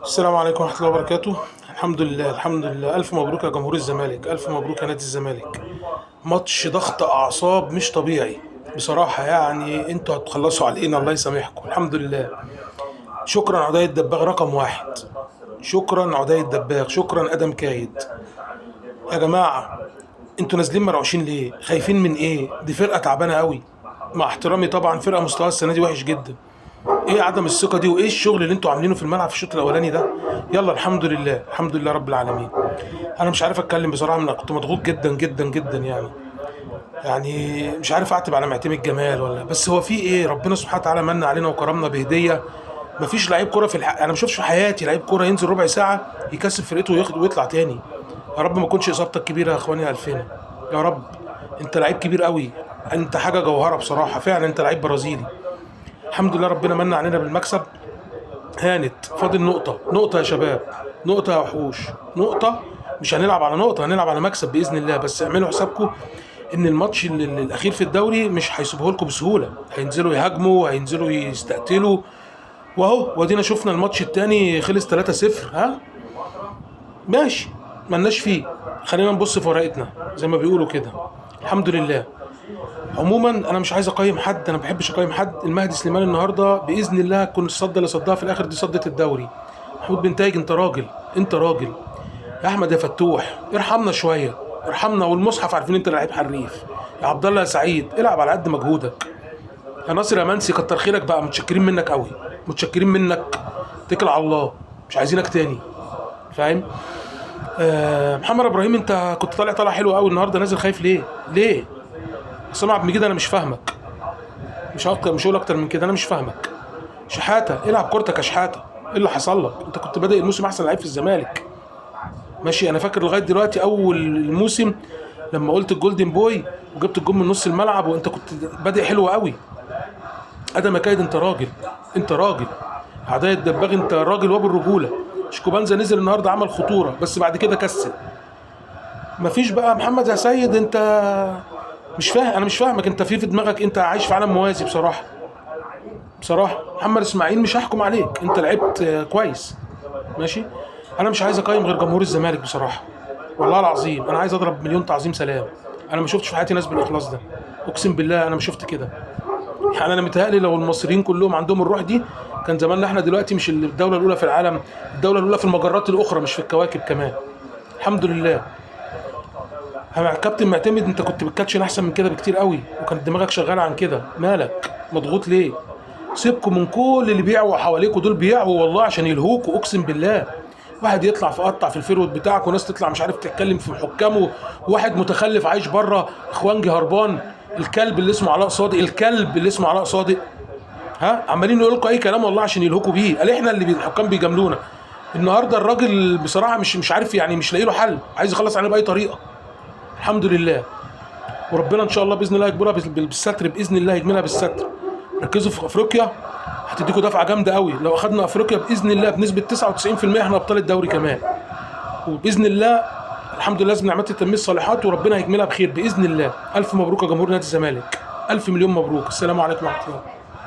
السلام عليكم ورحمة الله وبركاته. الحمد لله الحمد لله، ألف مبروك يا جمهور الزمالك، ألف مبروك يا نادي الزمالك. ماتش ضغط أعصاب مش طبيعي بصراحة، يعني انتوا هتخلصوا علينا الله يسامحكم. الحمد لله. شكرا عدي الدباغ رقم واحد، شكرا عدي الدباغ، شكرا أدم كايد. يا جماعة انتوا نازلين مرعوشين ليه؟ خايفين من ايه؟ دي فرقة تعبانة قوي، مع احترامي طبعا فرقة مستواها السنة دي وحش جدا. ايه عدم الثقه دي وايه الشغل اللي انتوا عاملينه في الملعب في الشوط الاولاني ده؟ يلا الحمد لله الحمد لله رب العالمين. انا مش عارف اتكلم بصراحه، انا كنت مضغوط جدا جدا جدا يعني مش عارف اعتب على معتمد جمال ولا، بس هو في ايه؟ ربنا سبحانه وتعالى من علينا وكرمنا بهديه. مفيش لعيب كوره انا ما شفتش في حياتي لعيب كوره ينزل ربع ساعه يكسب فرقته وياخد ويطلع تاني. يا رب ما تكونش اصابتك كبيره يا اخواني يا الفينا، يا رب. انت لعيب كبير قوي، انت حاجه جوهره بصراحه، فعلا انت لعيب برازيلي. الحمد لله ربنا من علينا بالمكسب. هانت فاضل نقطة، نقطة يا شباب، نقطة يا وحوش، نقطة. مش هنلعب على نقطة، هنلعب على مكسب بإذن الله. بس اعملوا حسابكم إن الماتش الأخير في الدوري مش هيسيبوه لكم بسهولة، هينزلوا يهاجموا، هينزلوا يستقتلوا. وأهو ودينا شفنا الماتش التاني خلص 3-0. ها ماشي، ملناش فيه. خلينا نبص في ورقتنا زي ما بيقولوا كده. الحمد لله. عموما انا مش عايز اقيم حد، انا ما بحبش اقيم حد. المهدي سليمان النهارده باذن الله هتكون الصده اللي صدها في الاخر دي صده الدوري. محمود بنتايج انت راجل، انت راجل. يا احمد يا فتوح ارحمنا شويه، ارحمنا. والمصحف عارفين انت لعيب حريف. يا عبد الله يا سعيد العب على قد مجهودك. يا ناصر يا منسي كتر خيرك بقى، متشكرين منك قوي، متشكرين منك. اتكل على الله، مش عايزينك تاني، فاهم؟ محمد ابراهيم انت كنت طالع حلو قوي النهارده، نازل خايف ليه؟ ليه؟ عصام عبد المجيد انا مش فاهمك، مش اكتر، مش هقول اكتر من كده، انا مش فاهمك. شحاته العب كورتك يا شحاته. ايه اللي حصل لك؟ انت كنت بادئ الموسم احسن لعيب في الزمالك، ماشي. انا فاكر لغايه دلوقتي اول الموسم لما قلت الجولدن بوي وجبت الجول من نص الملعب وانت كنت بادئ حلو قوي. ادم كايد انت راجل، انت راجل. عدي الدباغ انت راجل وابو الرجوله. شيكوبانزا نزل النهارده عمل خطوره بس بعد كده كسل. مفيش بقى محمد يا سيد انت مش فاهم، انا مش فاهمك. انت في دماغك انت عايش في عالم موازي بصراحه. بصراحه محمد اسماعيل مش هحكم عليك، انت لعبت كويس ماشي. انا مش عايز اقيم غير جمهور الزمالك بصراحه، والله العظيم انا عايز اضرب مليون تعظيم سلام. انا ما شفتش في حياتي ناس بالاخلاص ده، اقسم بالله انا ما شفت كده. يعني انا متهيألي لو المصريين كلهم عندهم الروح دي كان زماننا احنا دلوقتي مش الدوله الاولى في العالم، الدوله الاولى في المجرات الاخرى مش في الكواكب كمان. الحمد لله. كابتن معتمد انت كنت بتكاتشن احسن من كده بكتير قوي، وكانت دماغك شغاله عن كده. مالك مضغوط ليه؟ سيبكم من كل اللي بيعوا حواليكوا، دول بيعوا والله عشان يلهوكوا اقسم بالله. واحد يطلع في قطع في الفيرود بتاعك، وناس تطلع مش عارف تتكلم في حكامه، وواحد متخلف عايش بره اخوانجي هربان. الكلب اللي اسمه علاء صادق، الكلب اللي اسمه علاء صادق، ها عمالين يقولوا لكم اي كلام والله عشان يلهوكوا بيه. قال احنا اللي الحكام بيجاملونا. النهارده الراجل بصراحه مش عارف، يعني مش لاقي له حل، عايز يخلص علينا باي طريقه. الحمد لله. وربنا ان شاء الله باذن الله يجبرها بالستر، باذن الله يجملها بالستر. ركزوا في افريقيا، هتديكوا دفعه جامده قوي. لو اخدنا افريقيا باذن الله بنسبه 99% احنا ابطال الدوري كمان، وباذن الله الحمد لله لازم نعمه تتميز الصالحات وربنا هيجملها بخير باذن الله. الف مبروك يا جمهور نادي الزمالك، الف مليون مبروك. السلام عليكم ورحمه الله.